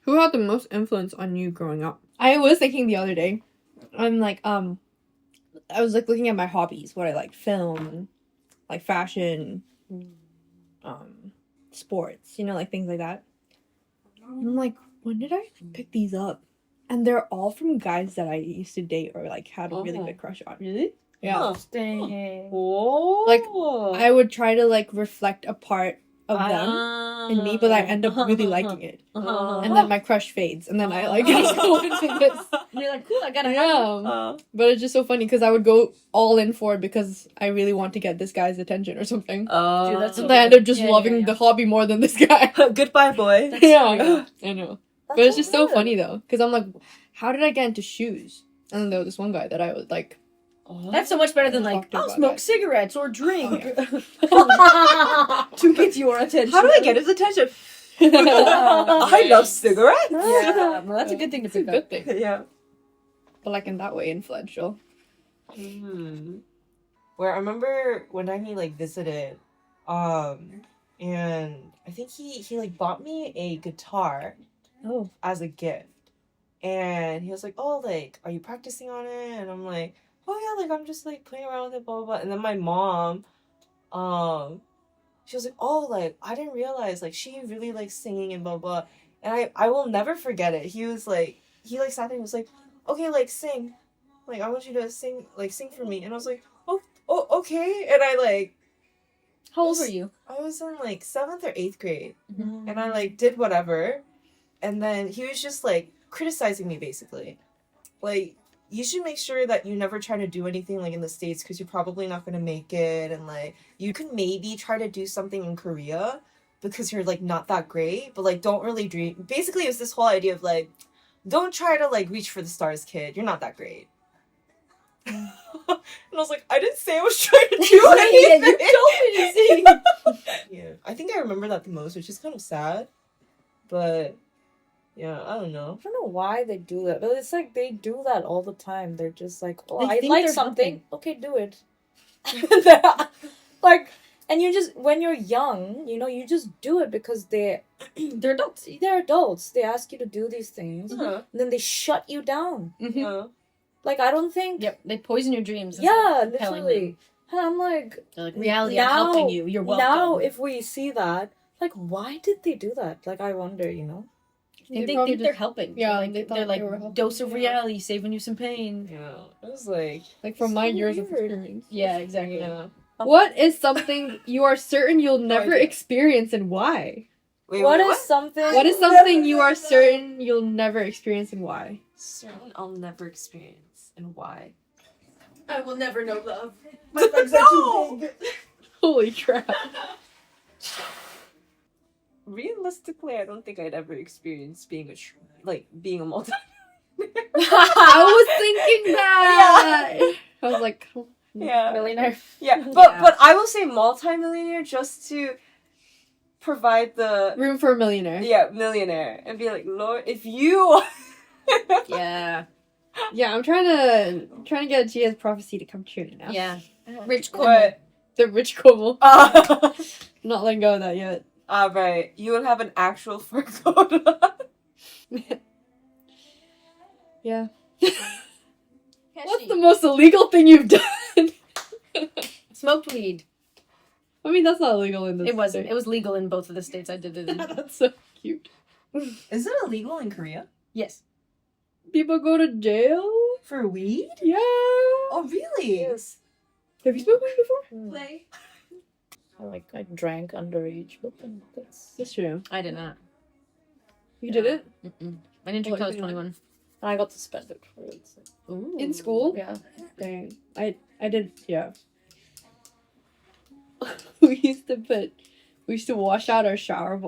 Who had the most influence on you growing up? I was thinking the other day, I'm like, I was like looking at my hobbies, what I like, film, like fashion, sports, you know, like things like that. And I'm like, when did I pick these up? And they're all from guys that I used to date or like had a really big crush on. Really? Yeah. Oh, Dang. oh. Like, I would try to like reflect a part of them in me, but I end up really liking it. And then my crush fades, and then I like just go into this. You're like, cool, I gotta have it. But it's just so funny because I would go all in for it because I really want to get this guy's attention or something. Dude, that's and then I end up just loving the hobby more than this guy. Goodbye, boy. Yeah, I know. That's But it's just so funny though, because I'm like, how did I get into shoes? And then there was this one guy that I was like. That's so much better than like, I'll smoke cigarettes or drink. To get your attention. How do I get his attention? I love cigarettes. Yeah, well, that's a good thing to pick up. Good thing. Yeah. But like in that way, influential. Where I remember one time he like visited, and I think he like bought me a guitar, as a gift, and he was like, oh, like, are you practicing on it? And I'm like, oh yeah, like I'm just like playing around with it, blah blah blah. And then my mom, she was like, oh, like I didn't realize like she really likes singing and blah blah. And I will never forget it. He was like, he like sat there and was like, okay, like sing, like I want you to sing for me. And I was like, oh okay. And I like, How old were you? I was in like 7th or 8th grade, and I like did whatever, and then he was just like criticizing me basically, like, you should make sure that you never try to do anything like in the States because you're probably not going to make it, and like you could maybe try to do something in Korea because you're like not that great, but like don't really dream. Basically, it was this whole idea of like, don't try to like reach for the stars, kid. You're not that great. And I was like, I didn't say I was trying to do anything. You told me to sing. Yeah, I think I remember that the most, which is kind of sad, but. Yeah, I don't know. I don't know why they do that, but it's like they do that all the time. They're just like, oh, They I think like they're something. Okay, do it. Like, and you just, when you're young, you know, you just do it because they're adults. They're adults. They ask you to do these things, and then they shut you down. Like, I don't think. Yep, they poison your dreams. Yeah, literally. And I'm like, they're like, reality, I'm helping you. You're welcome. Now, if we see that, like, why did they do that? Like, I wonder, you know. They think they're helping. Yeah, they're like, dose of reality, saving you some pain. Yeah, it was like from my years of experience. Yeah, exactly. Yeah. What is something you are certain you'll never experience, and why? What is something you are certain you'll never experience, and why? Certain I'll never experience, and why? I will never know love. My legs are too big. Holy crap. Realistically, I don't think I'd ever experience being a multi. I was thinking that. Yeah. I was like, millionaire. Yeah, but I will say multi-millionaire just to provide the room for a millionaire. Yeah, millionaire, and be like, Lord, if you. Yeah. Yeah, I'm trying to get Gia's prophecy to come true now. Yeah. Rich Como. What? The rich Como. Not letting go of that yet. Right. You would have an actual fur coat on. Yeah. What's the most illegal thing you've done? Smoked weed. I mean, that's not illegal in this. It wasn't. It was legal in both of the states I did it in. That's so cute. Is it illegal in Korea? Yes. People go to jail? For weed? Yeah. Oh, really? Yes. Have you smoked weed before? Play. I drank underage, but That's true. I did not. You did it? Mm-mm. I didn't drink until I was 21. I got suspended for it. So. Ooh. In school? Yeah. Dang. I did, yeah. we used to wash out our shower,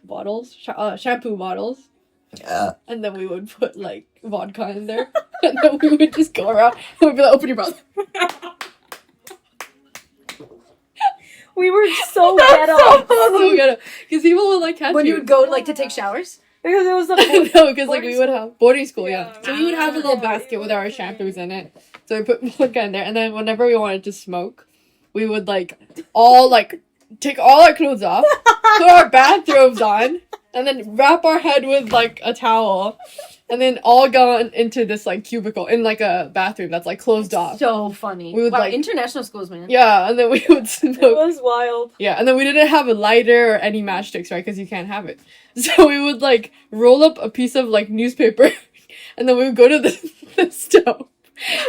bottles, shampoo bottles. Yeah. And then we would put, vodka in there. And then we would just go around and we'd be like, open your mouth. We were so ghetto. Because people would, catch when you. you would go, to take showers? Because it was a no, because we would have boarding school, yeah. So we would have a little basket with our shampoos in it. So we put vodka in there, and then whenever we wanted to smoke, we would all take all our clothes off, put our bathrobes on, and then wrap our head with like a towel, and then all go into this like cubicle in like a bathroom that's like closed off. So funny. We would, wow, like- international schools, man. Yeah, and then we would It smoke. was wild. Yeah, and then we didn't have a lighter or any matchsticks, right? Because you can't have it. So we would like roll up a piece of like newspaper, and then we would go to the stove,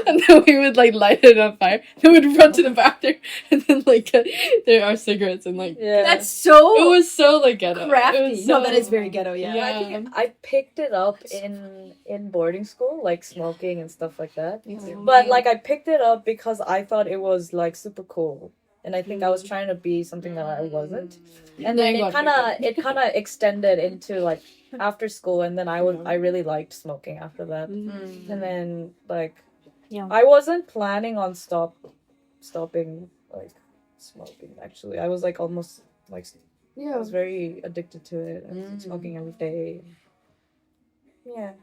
and then we would like light it on fire. Then we'd run to the bathroom, and then like get there are cigarettes and like Yeah. That's so it was so like ghetto. crafty. It was No, so- that is very ghetto, yeah. Yeah. I picked it up in boarding school, like smoking and stuff like that. Me too. But like I picked it up because I thought it was like super cool, and I think I was trying to be something that I wasn't. And then you it got kind of extended into like after school, and then I really liked smoking after that. Mm. And then like Yeah. I wasn't planning on stopping like smoking. Actually, I was like almost like I Yeah. was very addicted to it and Mm. smoking every day. Yeah.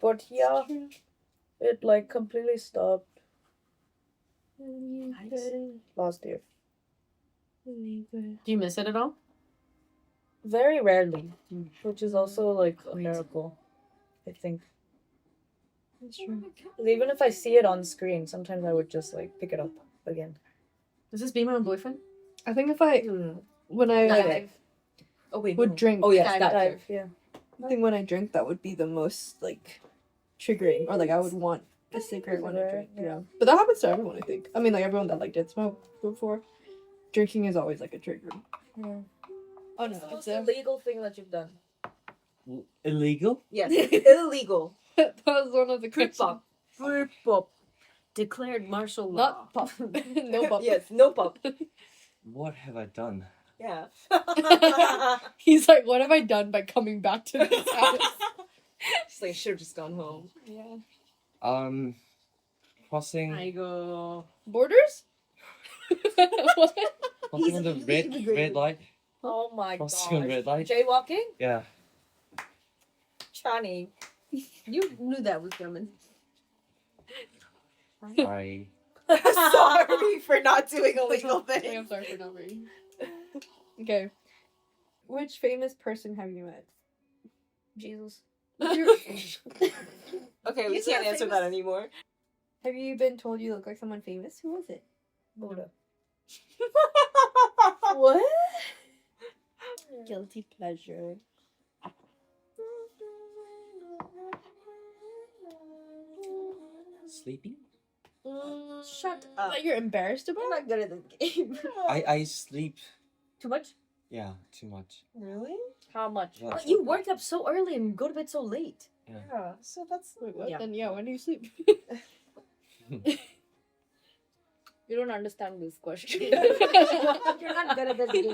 But yeah, it like completely stopped last year. Do you miss it at all? Very rarely, which is also like a miracle, I think. That's true. 'Cause even if I see it on screen, sometimes I would just like pick it up again. Does this be my boyfriend? I think if I when I Dive. Oh wait. would drink, Oh yes, Dive. that. Dive, yeah. I think when I drink that would be the most like triggering, or like I would want a cigarette when I drink. Yeah. Yeah, but that happens to everyone. I think. I mean, like everyone that like did smoke before, drinking is always like a trigger. Yeah. Oh no, What's it's the a legal thing that you've done? Illegal? Yes, illegal. that was one of the Fruit questions. pop. Pop. Declared martial law. Not pop. No pop. Yes, no pop. What have I done? Yeah. He's like, what have I done by coming back to this house? She's like, should have just gone home. Yeah. Crossing I go. Borders? What? crossing on the red light. Oh my Crossing on god. red light. Jaywalking? Yeah. Chani. You knew that was coming. I Sorry for not doing illegal Okay, things. I'm sorry for not reading. Okay. Which famous person have you met? Jesus. Okay, we He's can't not answer famous. that anymore. Have you been told you look like someone famous? Who was it? Buddha. What? Guilty pleasure. sleeping. Shut up. That you're embarrassed about? I'm not good at this game. I sleep. Too much? Yeah, too much. Really? How much? Yeah. But you work up so early and go to bed so late. Yeah. So that's. Wait, what? Yeah. Then yeah, when do you sleep? You don't understand this question. You're not good at this game.